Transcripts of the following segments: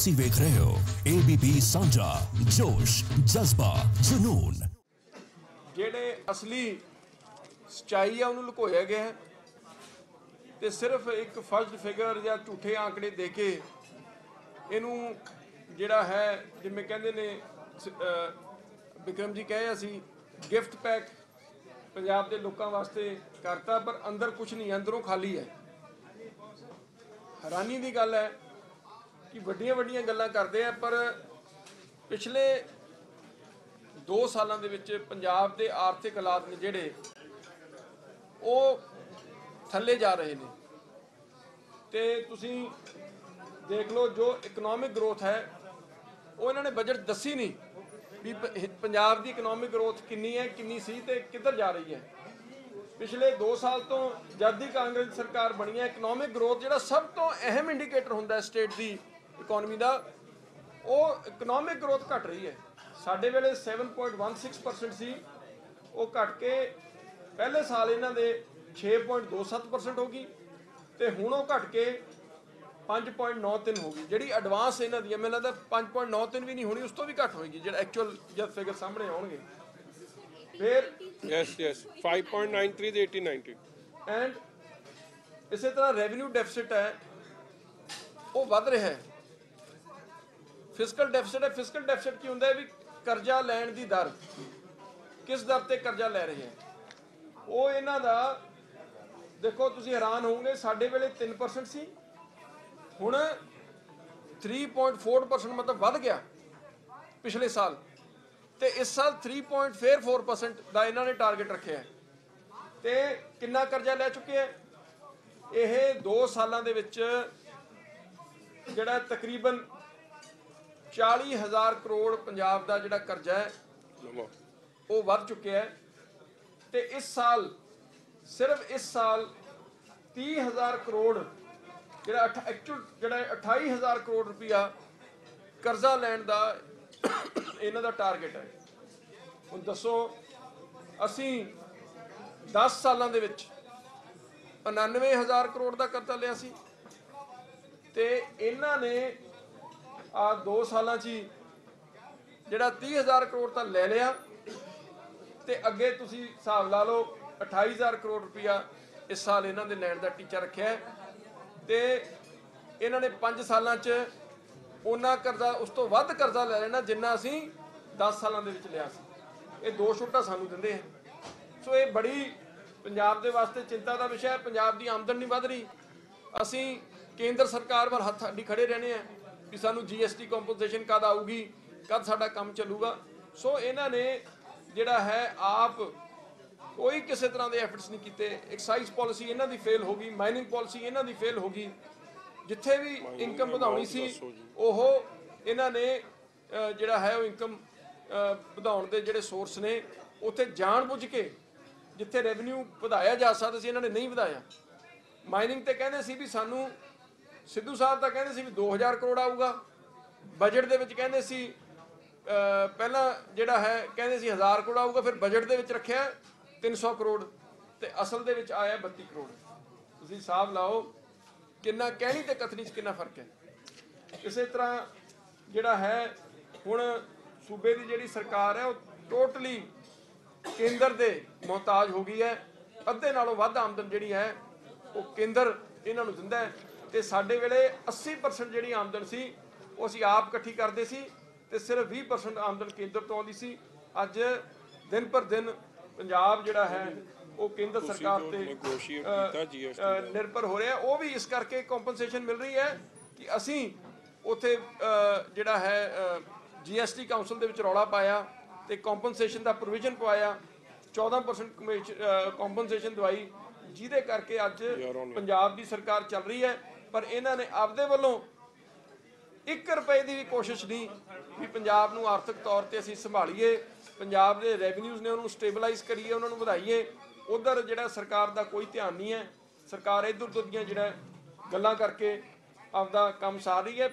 ਤੁਸੀਂ ਵੇਖ ਰਹੇ ਹੋ ABP ਸਾਂਝਾ जोश जज्बा जुनून। ਜਿਹੜੇ ਅਸਲੀ ਸਚਾਈ ਆ ਉਹਨੂੰ ਲੁਕੋਇਆ ਗਿਆ ਹੈ ਤੇ ਸਿਰਫ ਇੱਕ ਫਰਜ਼ਡ ਫਿਗਰ ਜਾਂ ਝੂਠੇ ਆંકੜੇ ਦੇ ਕੇ ਇਹਨੂੰ ਜਿਹੜਾ ਹੈ ਜਿਵੇਂ ਕਹਿੰਦੇ ਨੇ ਵਿਕਰਮ ਜੀ ਕਹੇ ਅਸੀਂ ਗਿਫਟ ਪੈਕ ਪੰਜਾਬ ਦੇ ਲੋਕਾਂ ਵਾਸਤੇ ਕਰਤਾ, ਪਰ ਅੰਦਰ ਕੁਝ ਨਹੀਂ, ਅੰਦਰੋਂ ਖਾਲੀ ਹੈ। हैरानी की गल है कि वड्डियां वड्डियां गल्लां करते हैं, पर पिछले 2 सालों के विच पंजाब के आर्थिक हालात ने जिहड़े वो थल्ले जा रहे हैं। तो तुसीं देख लो जो इकनॉमिक ग्रोथ है वो इन्होंने बजट दसी नहीं भी पंजाब की इकनॉमिक ग्रोथ कितनी है, कितनी सी ते किधर जा रही है। पिछले 2 साल तो जद की कांग्रेस सरकार बनी है, इकनॉमिक ग्रोथ जो सब तो अहम इंडीकेटर होंदा है स्टेट की इकोनॉमी का, वो इकनॉमिक ग्रोथ घट रही है। साडे वेले 7.16% सी, वो घट के पहले साल इन्हां दे 6.27% हो गई, तो हुण वो घट के 5.93 हो गई। जिहड़ी एडवांस इन्हां दी मैनूं लगदा 5.93 भी नहीं होनी, उस तो भी घट होएगी जिहड़ा एक्चुअल जब फिगर सामने आउणगे। फिर yes 5.93 to 80-90 एंड इस तरह रेवेन्यू डेफिसिट है वो वध रहा है। फिजिकल डेफिसिट है, फिजिकल डेफिसिट की होंदा है भी कर्जा लैण दी दर, किस दर ते कर्जा लै रहे हैं। वो इन्हां दा देखो तुसीं हैरान होवोगे, साडे वेले 3% सी, हुण 3.4% मतलब वध गया पिछले साल, तो इस साल 3.4% का इन्होंने टारगेट रखे है। तो कितना कर्जा लै चुके हैं यह 2 सालों के विच जिहड़ा तकरीबन 40,000 करोड़ पंजाब का जिहड़ा कर्जा है वो वध चुके है। तो इस साल सिर्फ इस साल 30,000 करोड़ जिहड़ा एक्चुअल जिहड़ा 28,000 करोड़ रुपया कर्जा लैण का इन्हां दा टारगेट है। हुण दसो असीं 10 सालों के विच 99,000 करोड़ का कर्जा लिया सी, ते इन्हां ने आ 2 सालों च जिहड़ा 30,000 करोड़ तो ले लिया, ते अगे तुसीं हिसाब ला लो 28,000 करोड़ रुपया इस साल इन्हां दे लैण दा टीचा रखिया है। ते इन्हां ने 5 सालों च उन्ना कर्जा उस तो वध कर्जा ले लेना जिन्ना असीं 10 सालों के विच लिया सी। ये 2 छुट्टा सानूं दिंदे हैं। सो ये बड़ी पंजाब दे वास्ते चिंता का विषय है। पंजाब की आमदन नहीं वध रही, असीं केंद्र सरकार वाल हत्थ अड्डी खड़े रहने हैं कि सानूं GST कंपनसेशन कद आऊगी, कद साडा काम चलूगा। सो इन्हां ने जिहड़ा है आप कोई किसी तरह के एफर्ट्स नहीं किए। एक्साइज पॉलिसी इन्हां दी फेल हो गई, माइनिंग पॉलिसी इन्हां दी फेल हो गई, जिथे भी इनकम वधाउणी सी ओह इन्हां ने जिहड़ा है वो इनकम वधाउण दे जिहड़े सोर्स ने उत्थे जाण-बुझ के जिथे रेवन्यू वधाया जा सकदा सी इन्हां ने नहीं वधाया। माइनिंग ते कहंदे सी भी सानू सिद्धू साहब तां कहंदे सी भी 2,000 करोड़ आऊगा, बजट दे विच कहंदे सी पहला जिहड़ा है कहंदे सी 1,000 करोड़ आऊगा, फिर बजट दे विच रखिया 300 करोड़ ते असल दे विच आया 32 करोड़। तुसीं हिसाब लाओ किन्ना कहनी ते कथनी च किन्ना फर्क है। इस तरह जिहड़ा है हुण सूबे की जिहड़ी सरकार है वो टोटली केंद्र दे मोहताज हो गई है। अद्धे नालों वध आमदन जिहड़ी है वो केंद्र इन्हां नूं दिंदा है, ते साडे वेले 80% जिहड़ी आमदन सी वो असीं आप इकट्ठी करदे सी, ते सिर्फ 20% आमदन केंद्र तो आउंदी सी। अज दिन पर दिन पंजाब जिहड़ा है वो केंद्र सरकार ते निर्भर हो रहा है। वो भी इस करके कंपनसेशन मिल रही है कि असीं उत्थे जिहड़ा है GST काउंसिल दे विच रौला पाया ते कंपनसेशन का प्रोविजन पवाया, 14% कंपनसेशन दवाई, जिहदे करके अज पंजाब की सरकार चल रही है। पर इन्हां ने आपदे वल्लों 1 रुपए की भी कोशिश नहीं भी पंजाब नूं आर्थिक तौर पर असीं संभालीए, पंजाब के रेवन्यूज़ ने उन्होंने स्टेबलाइज करिए, उन्होंने वधाइए। उधर जिहड़ा सरकार का कोई ध्यान नहीं है। सरकार इधर उधर दीयां जिहड़ा गल्लां करके आपदा काम सार रही है।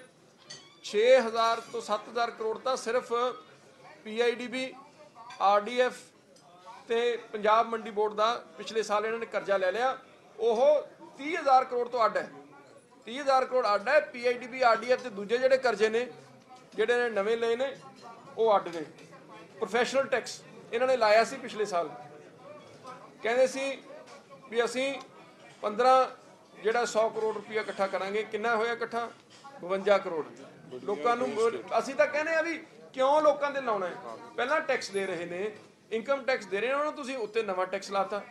6,000 तो 7,000 करोड़ तो सिर्फ PIDB RDF ते पंजाब मंडी बोर्ड का पिछले साल इन्होंने कर्जा ले लिया, वो 30,000 करोड़ तो अड्ड है। 30,000 ਕਰੋੜ ਅੱਡ ਹੈ, PIDB RDF ਤੇ ਦੂਜੇ ਜਿਹੜੇ ਕਰਜ਼ੇ ਨੇ ਜਿਹੜੇ ਨਵੇਂ ਲਏ ਨੇ ਉਹ ਅੱਡ ਨੇ। ਪ੍ਰੋਫੈਸ਼ਨਲ ਟੈਕਸ ਇਹਨਾਂ ਨੇ ਲਾਇਆ ਸੀ ਪਿਛਲੇ ਸਾਲ, ਕਹਿੰਦੇ ਸੀ ਵੀ ਅਸੀਂ 15 ਜਿਹੜਾ 100 ਕਰੋੜ ਰੁਪਇਆ ਇਕੱਠਾ ਕਰਾਂਗੇ। ਕਿੰਨਾ ਹੋਇਆ ਇਕੱਠਾ? 52 ਕਰੋੜ। ਲੋਕਾਂ ਨੂੰ ਅਸੀਂ ਤਾਂ ਕਹਿੰਦੇ ਆ ਵੀ ਕਿਉਂ ਲੋਕਾਂ ਦੇ ਲਾਉਣਾ ਹੈ? ਪਹਿਲਾਂ ਟੈਕਸ ਦੇ ਰਹੇ ਨੇ, ਇਨਕਮ ਟੈਕਸ ਦੇ ਰਹੇ ਨੇ, ਉਹਨਾਂ ਨੂੰ ਤੁਸੀਂ ਉੱਤੇ ਨਵਾਂ ਟੈਕਸ ਲਾਤਾ,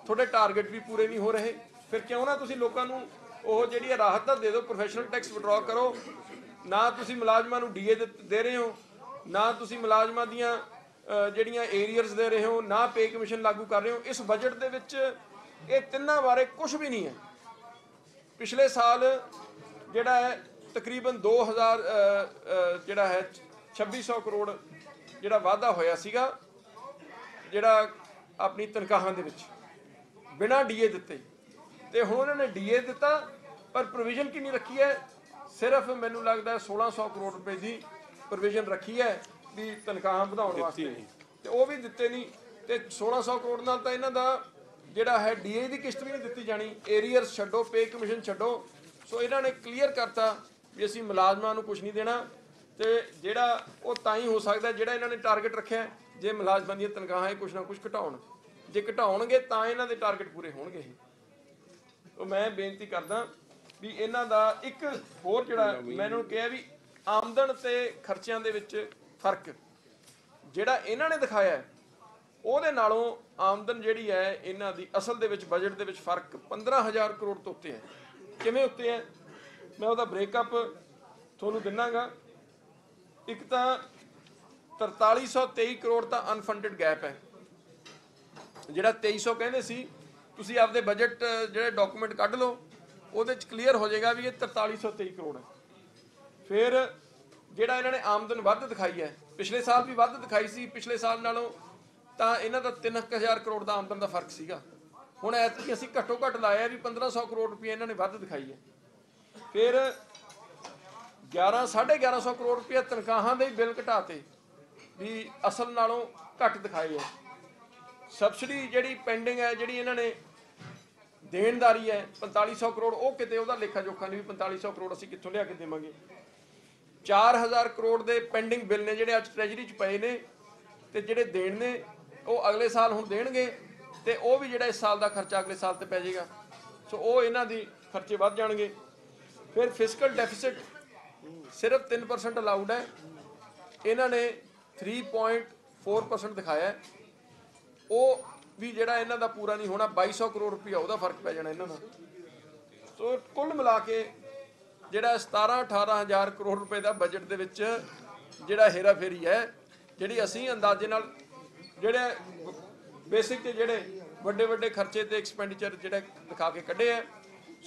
ਤੁਹਾਡੇ ਟਾਰਗੇਟ ਵੀ ਪੂਰੇ ਨਹੀਂ ਹੋ ਰਹੇ, ਫਿਰ ਕਿਉਂ ਨਾ ਤੁਸੀਂ ਲੋਕਾਂ ਨੂੰ ਉਹ ਜਿਹੜੀ ਰਾਹਤ ਤਾਂ ਦੇ ਦਿਓ। ਪ੍ਰੋਫੈਸ਼ਨਲ ਟੈਕਸ ਵਿਡਰਾਅ ਕਰੋ ਨਾ, ਤੁਸੀਂ ਮੁਲਾਜ਼ਮਾਂ ਨੂੰ DA ਦੇ ਰਹੇ ਹੋ, ਨਾ ਤੁਸੀਂ ਮੁਲਾਜ਼ਮਾਂ ਦੀਆਂ ਜਿਹੜੀਆਂ ਏਰੀਅਰਸ ਦੇ ਰਹੇ ਹੋ, ਨਾ ਪੇ ਕਮਿਸ਼ਨ ਲਾਗੂ ਕਰ ਰਹੇ ਹੋ। ਇਸ ਬਜਟ ਦੇ ਵਿੱਚ ਇਹ ਤਿੰਨਾਂ ਬਾਰੇ ਕੁਝ ਵੀ ਨਹੀਂ ਹੈ। ਪਿਛਲੇ ਸਾਲ ਜਿਹੜਾ ਹੈ ਤਕਰੀਬਨ 2000 ਜਿਹੜਾ ਹੈ 2600 ਕਰੋੜ ਜਿਹੜਾ ਵਾਧਾ ਹੋਇਆ ਸੀਗਾ ਜਿਹੜਾ ਆਪਣੀ ਤਨਖਾਹਾਂ ਦੇ ਵਿੱਚ ਬਿਨਾਂ DA ਦਿੱਤੇ, ਤੇ ਹੁਣ ਉਹਨਾਂ ਨੇ DA ਦਿੱਤਾ ਪਰ ਪ੍ਰੋਵੀਜ਼ਨ ਕਿੰਨੀ ਰੱਖੀ ਹੈ? ਸਿਰਫ ਮੈਨੂੰ ਲੱਗਦਾ 1600 ਕਰੋੜ ਰੁਪਏ ਦੀ ਪ੍ਰੋਵੀਜ਼ਨ ਰੱਖੀ ਹੈ ਵੀ ਤਨਖਾਹਾਂ ਵਧਾਉਣ ਵਾਸਤੇ, ਤੇ ਉਹ ਵੀ ਦਿੱਤੇ ਨਹੀਂ। ਤੇ 1600 ਕਰੋੜ ਨਾਲ ਤਾਂ ਇਹਨਾਂ ਦਾ ਜਿਹੜਾ ਹੈ DA ਦੀ ਕਿਸ਼ਤ ਵੀ ਨਹੀਂ ਦਿੱਤੀ ਜਾਣੀ, ਏਰੀਅਰਸ ਛੱਡੋ, ਪੇ ਕਮਿਸ਼ਨ ਛੱਡੋ। ਸੋ ਇਹਨਾਂ ਨੇ ਕਲੀਅਰ ਕਰਤਾ ਵੀ ਅਸੀਂ ਮੁਲਾਜ਼ਮਾਂ ਨੂੰ ਕੁਝ ਨਹੀਂ ਦੇਣਾ, ਤੇ ਜਿਹੜਾ ਉਹ ਤਾਂ ਹੀ ਹੋ ਸਕਦਾ ਜਿਹੜਾ ਇਹਨਾਂ ਨੇ ਟਾਰਗੇਟ ਰੱਖਿਆ ਜੇ ਮੁਲਾਜ਼ਮਾਂ ਦੀਆਂ ਤਨਖਾਹਾਂ ਇਹ ਕੁਝ ਨਾ ਕੁਝ ਘਟਾਉਣ। ਜੇ ਘਟਾਉਣਗੇ ਤਾਂ ਇਹਨਾਂ ਦੇ ਟਾਰਗੇਟ ਪੂਰੇ ਹੋਣਗੇ। ਉਹ ਮੈਂ ਬੇਨਤੀ ਕਰਦਾ ਵੀ ਇਹਨਾਂ ਦਾ ਇੱਕ ਹੋਰ ਜਿਹੜਾ ਮੈਂ ਇਹਨਾਂ ਨੂੰ ਕਿਹਾ ਵੀ ਆਮਦਨ ਤੇ ਖਰਚਿਆਂ ਦੇ ਵਿੱਚ ਫਰਕ ਜਿਹੜਾ ਇਹਨਾਂ ਨੇ ਦਿਖਾਇਆ ਉਹਦੇ ਨਾਲੋਂ ਆਮਦਨ ਜਿਹੜੀ ਹੈ ਇਹਨਾਂ ਦੀ ਅਸਲ ਦੇ ਵਿੱਚ ਬਜਟ ਦੇ ਵਿੱਚ ਫਰਕ 15,000 ਕਰੋੜ ਤੋਂ ਉੱਤੇ ਹੈ। ਕਿਵੇਂ ਉੱਤੇ ਹੈ? ਮੈਂ ਉਹਦਾ ਬ੍ਰੇਕਅਪ ਤੁਹਾਨੂੰ ਦਿੰਨਾਗਾ। ਇੱਕ ਤਾਂ 4323 ਕਰੋੜ ਤਾਂ ਅਨਫੰਡਡ ਗੈਪ ਹੈ, ਜਿਹੜਾ 2300 ਕਹਿੰਦੇ ਸੀ। ਤੁਸੀਂ ਆਪਦੇ ਬਜਟ ਜਿਹੜੇ ਡਾਕੂਮੈਂਟ ਕੱਢ ਲਓ, ਉਹਦੇ 'ਚ ਕਲੀਅਰ ਹੋ ਜਾਏਗਾ ਵੀ ਇਹ 4323 ਕਰੋੜ ਹੈ। ਫਿਰ ਜਿਹੜਾ ਇਹਨਾਂ ਨੇ ਆਮਦਨ ਵੱਧ ਦਿਖਾਈ ਹੈ, ਪਿਛਲੇ ਸਾਲ ਵੀ ਵੱਧ ਦਿਖਾਈ ਸੀ, ਪਿਛਲੇ ਸਾਲ ਨਾਲੋਂ ਤਾਂ ਇਹਨਾਂ ਦਾ 3000 ਕਰੋੜ ਦਾ ਆਮਦਨ ਦਾ ਫਰਕ ਸੀਗਾ। ਹੁਣ ਐਤਕੀ ਅਸੀਂ ਘੱਟੋ ਘੱਟ ਲਾਇਆ ਵੀ 1500 ਕਰੋੜ ਰੁਪਏ ਇਹਨਾਂ ਨੇ ਵੱਧ ਦਿਖਾਈ ਹੈ। ਫਿਰ 1150 ਕਰੋੜ ਰੁਪਏ ਤਨਖਾਹਾਂ ਦੇ ਬਿੱਲ ਘਟਾਤੇ ਵੀ ਅਸਲ ਨਾਲੋਂ ਘੱਟ ਦਿਖਾਏ ਹੈ। ਸਬਸਿਡੀ ਜਿਹੜੀ ਪੈਂਡਿੰਗ ਹੈ, ਜਿਹੜੀ ਇਹਨਾਂ ਨੇ ਦੇਣਦਾਰੀ ਹੈ 4500 ਕਰੋੜ, ਉਹ ਕਿਤੇ ਉਹਦਾ ਲੇਖਾ ਜੋਖਾ ਨਹੀਂ ਵੀ 4500 ਕਰੋੜ ਅਸੀਂ ਕਿੱਥੋਂ ਲਿਆ ਕੇ ਦੇਵਾਂਗੇ। 4000 ਕਰੋੜ ਦੇ ਪੈਂਡਿੰਗ ਬਿੱਲ ਨੇ ਜਿਹੜੇ ਅੱਜ ਟ੍ਰੈਜਰੀ 'ਚ ਪਏ ਨੇ, ਤੇ ਜਿਹੜੇ ਦੇਣ ਨੇ ਉਹ ਅਗਲੇ ਸਾਲ ਹੁਣ ਦੇਣਗੇ, ਤੇ ਉਹ ਵੀ ਜਿਹੜਾ ਇਸ ਸਾਲ ਦਾ ਖਰਚਾ ਅਗਲੇ ਸਾਲ ਤੇ ਪੈ ਜਾਏਗਾ। ਸੋ ਉਹ ਇਹਨਾਂ ਦੀ ਖਰਚੇ ਵੱਧ ਜਾਣਗੇ। ਫਿਰ ਫਿਸਕਲ ਡੈਫਿਸਿਟ ਸਿਰਫ 3% ਅਲਾਉਡ ਹੈ, ਇਹਨਾਂ ਨੇ 3.4% ਦਿਖਾਇਆ ਹੈ। ਉਹ ਵੀ ਜਿਹੜਾ ਇਹਨਾਂ ਦਾ ਪੂਰਾ ਨਹੀਂ ਹੋਣਾ, 2200 ਕਰੋੜ ਰੁਪਇਆ ਉਹਦਾ ਫਰਕ ਪੈ ਜਾਣਾ ਇਹਨਾਂ ਦਾ। ਸੋ ਕੁੱਲ ਮਿਲਾ ਕੇ ਜਿਹੜਾ 17-18 ਕਰੋੜ ਰੁਪਏ ਦਾ ਬਜਟ ਦੇ ਵਿੱਚ ਜਿਹੜਾ ਹੇਰਾ ਫੇਰੀ ਹੈ, ਜਿਹੜੀ ਅਸੀਂ ਅੰਦਾਜ਼ੇ ਨਾਲ ਜਿਹੜੇ ਬੇਸਿਕ ਤੇ ਜਿਹੜੇ ਵੱਡੇ ਖਰਚੇ ਤੇ ਐਕਸਪੈਂਡੀਚਰ ਜਿਹੜਾ ਦਿਖਾ ਕੇ ਕੱਢੇ ਹੈ।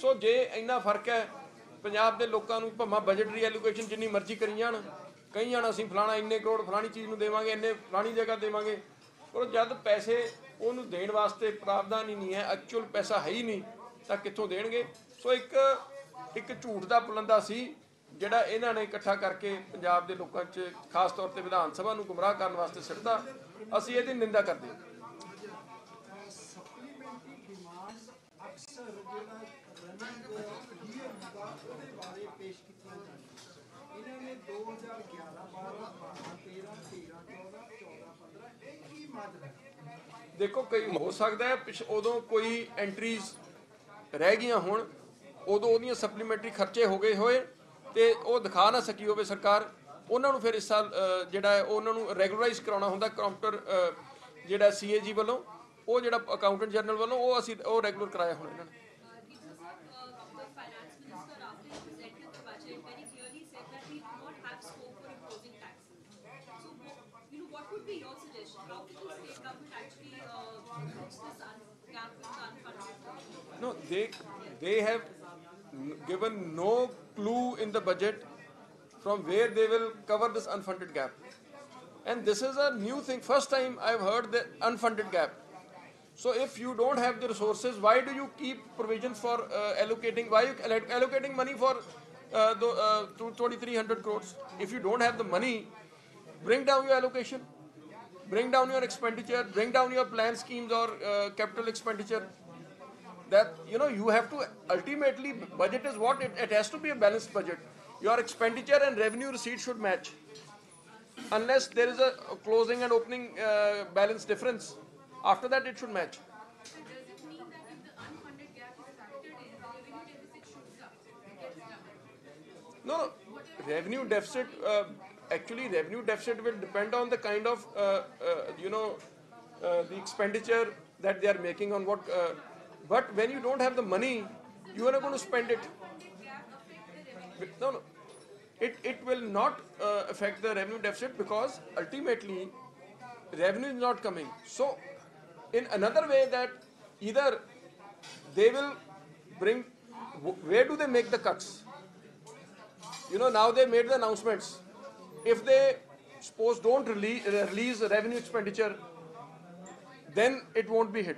ਸੋ ਜੇ ਇੰਨਾ ਫਰਕ ਹੈ, ਪੰਜਾਬ ਦੇ ਲੋਕਾਂ ਨੂੰ ਭਾਵੇਂ ਬਜਟ ਰੀਐਲੋਕੇਸ਼ਨ ਜਿੰਨੀ ਮਰਜ਼ੀ ਕਰੀ ਜਾਣ, ਕਹੀ ਜਾਣ ਅਸੀਂ ਫਲਾਣਾ ਇੰਨੇ ਕਰੋੜ ਫਲਾਣੀ ਚੀਜ਼ ਨੂੰ ਦੇਵਾਂਗੇ, ਇੰਨੇ ਫਲਾਣੀ ਜਗ੍ਹਾ ਦੇਵਾਂਗੇ, ਪਰ ਜਦ ਪੈਸੇ ਉਹਨੂੰ ਦੇਣ ਵਾਸਤੇ ਪ੍ਰਾਵਧਾਨ ਹੀ ਨਹੀਂ ਹੈ, ਐਕਚੁਅਲ ਪੈਸਾ ਹੈ ਹੀ ਨਹੀਂ, ਤਾਂ ਕਿੱਥੋਂ ਦੇਣਗੇ? ਸੋ ਇੱਕ ਝੂਠ ਦਾ ਪੁਲੰਦਾ ਸੀ ਜਿਹੜਾ ਇਹਨਾਂ ਨੇ ਇਕੱਠਾ ਕਰਕੇ ਪੰਜਾਬ ਦੇ ਲੋਕਾਂ 'ਚ ਖਾਸ ਤੌਰ ਤੇ ਵਿਧਾਨ ਸਭਾ ਨੂੰ ਗੁੰਮਰਾਹ ਕਰਨ ਵਾਸਤੇ ਸਿੱਟਦਾ। ਅਸੀਂ ਇਹਦੀ ਨਿੰਦਾ ਕਰਦੇ ਹਾਂ। ਦੇਖੋ ਕਈ ਹੋ ਸਕਦਾ ਹੈ ਉਦੋਂ ਕੋਈ ਐਂਟਰੀਜ਼ ਰਹਿ ਗਈਆਂ ਹੋਣ, ਉਦੋਂ ਉਹਦੀਆਂ ਸਪਲੀਮੈਂਟਰੀ ਖਰਚੇ ਹੋ ਗਏ ਹੋਏ ਤੇ ਉਹ ਦਿਖਾ ਨਾ ਸਕੀ ਹੋਵੇ ਸਰਕਾਰ, ਉਹਨਾਂ ਨੂੰ ਫਿਰ ਇਸ ਸਾਲ ਜਿਹੜਾ ਹੈ ਉਹਨਾਂ ਨੂੰ ਰੈਗੂਲਰਾਈਜ਼ ਕਰਾਉਣਾ ਹੁੰਦਾ ਕੰਪਿਊਟਰ ਜਿਹੜਾ CAG ਵੱਲੋਂ, ਉਹ ਜਿਹੜਾ ਅਕਾਊਂਟੈਂਟ ਜਨਰਲ ਵੱਲੋਂ, ਉਹ ਅਸੀਂ ਉਹ ਰੈਗੂਲਰ ਕਰਾਇਆ ਹੁਣ ਇਹਨਾਂ ਨੇ। No, they have given no clue in the budget from where they will cover this unfunded gap, and this is a new thing. First time I've heard the unfunded gap. So if you don't have the resources, why do you keep provisions for allocating? Why are you allocating money for 2,300 crores? If you don't have the money, bring down your allocation, bring down your expenditure, bring down your plan schemes or capital expenditure. that you have to ultimately, budget is what it has to be a balanced budget. Your expenditure and revenue receipt should match, unless there is a closing and opening balance difference. After that it should match. Does it mean that if the unfunded gap is factored in, the revenue deficit shoots up, it gets done? No, revenue deficit, actually revenue deficit will depend on the kind of the expenditure that they are making on what, but when you don't have the money, you are not going to spend it. No, it will not affect the revenue deficit, because ultimately revenue is not coming. So in another way, that either they will bring, where do they make the cuts? Now they made the announcements. If they suppose don't release revenue expenditure, then it won't be hit.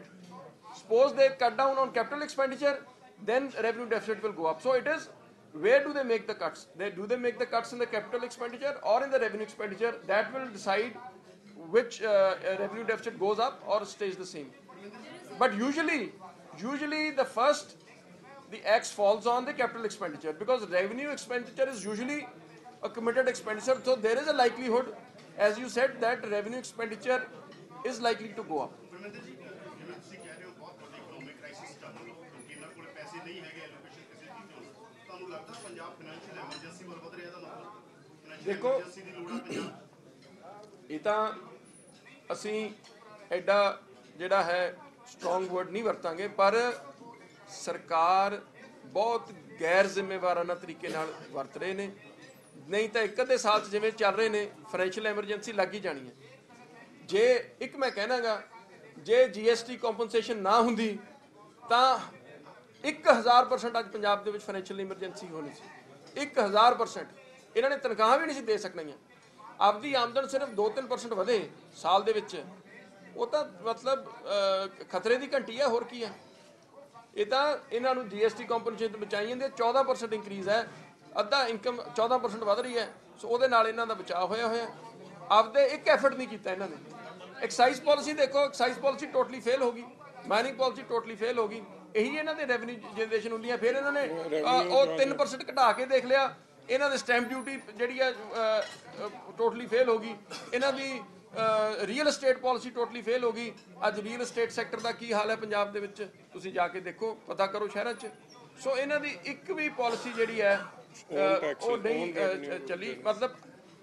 Suppose they cut down on capital expenditure, then revenue deficit will go up. So it is, where do they make the cuts? Do they make the cuts in the capital expenditure or in the revenue expenditure? That will decide which revenue deficit goes up or stays the same. But usually the X falls on the capital expenditure, because revenue expenditure is usually a committed expenditure. So there is a likelihood, as you said, that revenue expenditure is likely to go up. देखो, ਇਹ ਤਾਂ ਅਸੀਂ ਐਡਾ ਜਿਹੜਾ ਹੈ strong word ਨਹੀਂ ਵਰਤਾਂਗੇ, ਪਰ ਸਰਕਾਰ ਬਹੁਤ ਗੈਰ ਜ਼ਿੰਮੇਵਾਰਾਨਾ ਤਰੀਕੇ ਨਾਲ ਵਰਤ ਰਹੇ ਨੇ। ਨਹੀਂ ਤਾਂ ਇੱਕ ਅੱਧੇ ਸਾਲ 'ਚ ਜਿਵੇਂ ਚੱਲ ਰਹੇ ਨੇ, ਫਾਈਨੈਂਸ਼ੀਅਲ ਐਮਰਜੈਂਸੀ ਲੱਗ ਹੀ ਜਾਣੀ ਹੈ। ਜੇ ਇੱਕ ਮੈਂ ਕਹਿਣਾਗਾ, ਜੇ GST ਕੰਪਨਸੇਸ਼ਨ ਨਾ ਹੁੰਦੀ ਤਾਂ 1000% ਅੱਜ ਪੰਜਾਬ ਦੇ ਵਿੱਚ ਫਾਈਨੈਂਸ਼ੀਅਲ ਐਮਰਜੈਂਸੀ ਹੋਣੀ ਸੀ। 1000%। ਇਹਨਾਂ ਨੇ ਤਨਖਾਹਾਂ ਵੀ ਨਹੀਂ ਸੀ ਦੇ ਸਕਣੀਆਂ। ਆਪਦੀ ਆਮਦਨ ਸਿਰਫ 2-3% ਵਧੇ ਸਾਲ ਦੇ ਵਿੱਚ, ਉਹ ਤਾਂ ਮਤਲਬ ਖਤਰੇ ਦੀ ਘੰਟੀ ਹੈ, ਹੋਰ ਕੀ ਹੈ। ਇਹ ਤਾਂ ਇਹਨਾਂ ਨੂੰ GST ਕੰਪਨਸੇਸ਼ਨ ਬਚਾਈ ਜਾਂਦੀ ਹੈ। 14% ਇੰਕਰੀਜ਼ ਹੈ, ਅੱਧਾ ਇਨਕਮ 14% ਵਧ ਰਹੀ ਹੈ। ਸੋ ਉਹਦੇ ਨਾਲ ਇਹਨਾਂ ਦਾ ਬਚਾਅ ਹੋਇਆ। ਆਪਦੇ ਇੱਕ ਐਫਰਟ ਨਹੀਂ ਕੀਤਾ ਇਹਨਾਂ ਨੇ। ਐਕਸਾਈਜ਼ ਪਾਲਿਸੀ ਦੇਖੋ, ਐਕਸਾਈਜ਼ ਪਾਲਿਸੀ ਟੋਟਲੀ ਫੇਲ ਹੋ ਗਈ, ਮਾਈਨਿੰਗ ਪਾਲਿਸੀ ਟੋਟਲੀ ਫੇਲ ਹੋ ਗਈ। ਇਹੀ ਇਹਨਾਂ ਦੇ ਰੈਵਨਿਊ ਜਨਰੇਸ਼ਨ ਹੁੰਦੀ ਹੈ। ਫਿਰ ਇਹਨਾਂ ਨੇ ਉਹ 3% ਘਟਾ ਕੇ ਦੇਖ ਲਿਆ। ਇਹਨਾਂ ਦੇ ਸਟੈਂਪ ਡਿਊਟੀ ਜਿਹੜੀ ਹੈ ਟੋਟਲੀ ਫੇਲ ਹੋ ਗਈ। ਇਹਨਾਂ ਦੀ real estate policy totally fail ਹੋ ਗਈ। ਅੱਜ ਰੀਅਲ estate ਸੈਕਟਰ ਦਾ ਕੀ ਹਾਲ ਹੈ ਪੰਜਾਬ ਦੇ ਵਿੱਚ, ਤੁਸੀਂ ਜਾ ਕੇ ਦੇਖੋ, ਪਤਾ ਕਰੋ ਸ਼ਹਿਰਾਂ 'ਚ। ਸੋ ਇਹਨਾਂ ਦੀ ਇੱਕ ਵੀ ਪਾਲਿਸੀ ਜਿਹੜੀ ਹੈ ਉਹ ਨਹੀਂ ਚੱਲੀ। ਮਤਲਬ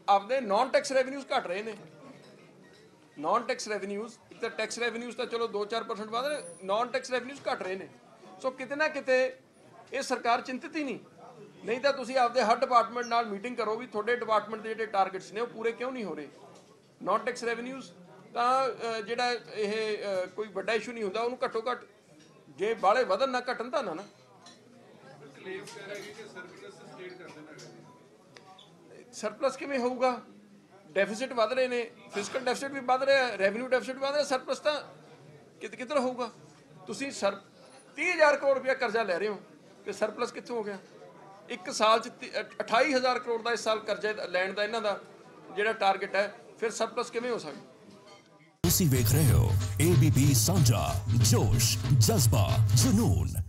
ਆਪਦੇ ਨਾਨ ਟੈਕਸ ਰੈਵਨਿਊਜ਼ ਘਟ ਰਹੇ ਨੇ। ਨਾਨ ਟੈਕਸ ਰੈਵਨਿਊਜ਼, ਇੱਕ ਤਾਂ ਟੈਕਸ ਰੈਵਨਿਊਜ਼ ਤਾਂ ਚਲੋ 2-4% ਵਧ ਰਹੇ, ਨਾਨ ਟੈਕਸ ਰੈਵਨਿਊਜ਼ ਘਟ ਰਹੇ ਨੇ। ਸੋ ਕਿਤੇ ਨਾ ਕਿਤੇ ਇਹ ਸਰਕਾਰ ਚਿੰਤਤ ਹੀ ਨਹੀਂ। ਨਹੀਂ ਤਾਂ ਤੁਸੀਂ ਆਪਦੇ ਹਰ ਡਿਪਾਰਟਮੈਂਟ ਨਾਲ ਮੀਟਿੰਗ ਕਰੋ ਵੀ ਤੁਹਾਡੇ ਡਿਪਾਰਟਮੈਂਟ ਦੇ ਜਿਹੜੇ ਟਾਰਗੇਟਸ ਨੇ ਉਹ ਪੂਰੇ ਕਿਉਂ ਨਹੀਂ ਹੋ ਰਹੇ। ਨਾਨ ਟੈਕਸ ਰੈਵਨਿਊਜ਼ ਤਾਂ ਜਿਹੜਾ ਇਹ ਕੋਈ ਵੱਡਾ ਇਸ਼ੂ ਨਹੀਂ ਹੁੰਦਾ, ਉਹਨੂੰ ਘੱਟੋ ਘੱਟ ਜੇ ਬਾਹਲੇ ਵਧਣ ਨਾ ਘਟਣ ਤਾਂ ਨਾ। ਸਰਪਲਸ ਕਿਵੇਂ ਹੋਊਗਾ? ਡੈਫਿਸਿਟ ਵਧ ਰਹੇ ਨੇ, ਫਿਸਕਲ ਡੈਫਿਸਿਟ ਵੀ ਵਧ ਰਿਹਾ, ਰੈਵਨਿਊ ਡੈਫਿਸਿਟ ਵਧ ਰਿਹਾ, ਸਰਪਲਸ ਤਾਂ ਕਿੱਧਰ ਹੋਊਗਾ? ਤੁਸੀਂ 30,000 ਕਰੋੜ ਰੁਪਇਆ ਕਰਜ਼ਾ ਲੈ ਰਹੇ ਹੋ ਤੇ ਸਰਪਲਸ ਕਿੱਥੋਂ ਹੋ ਗਿਆ? ਇੱਕ ਸਾਲ 'ਚ 28,000 ਕਰੋੜ ਦਾ ਇਸ ਸਾਲ ਕਰਜ਼ਾ ਲੈਣ ਦਾ ਇਹਨਾਂ ਦਾ ਜਿਹੜਾ ਟਾਰਗੇਟ ਹੈ, ਫਿਰ ਸਰਪਲਸ ਕਿਵੇਂ ਹੋ ਸਕਦਾ? ਤੁਸੀਂ ਵੇਖ ਰਹੇ ਹੋ ABP ਸਾਂਝਾ, ਜੋਸ਼, ਜਜ਼ਬਾ, ਜਨੂਨ।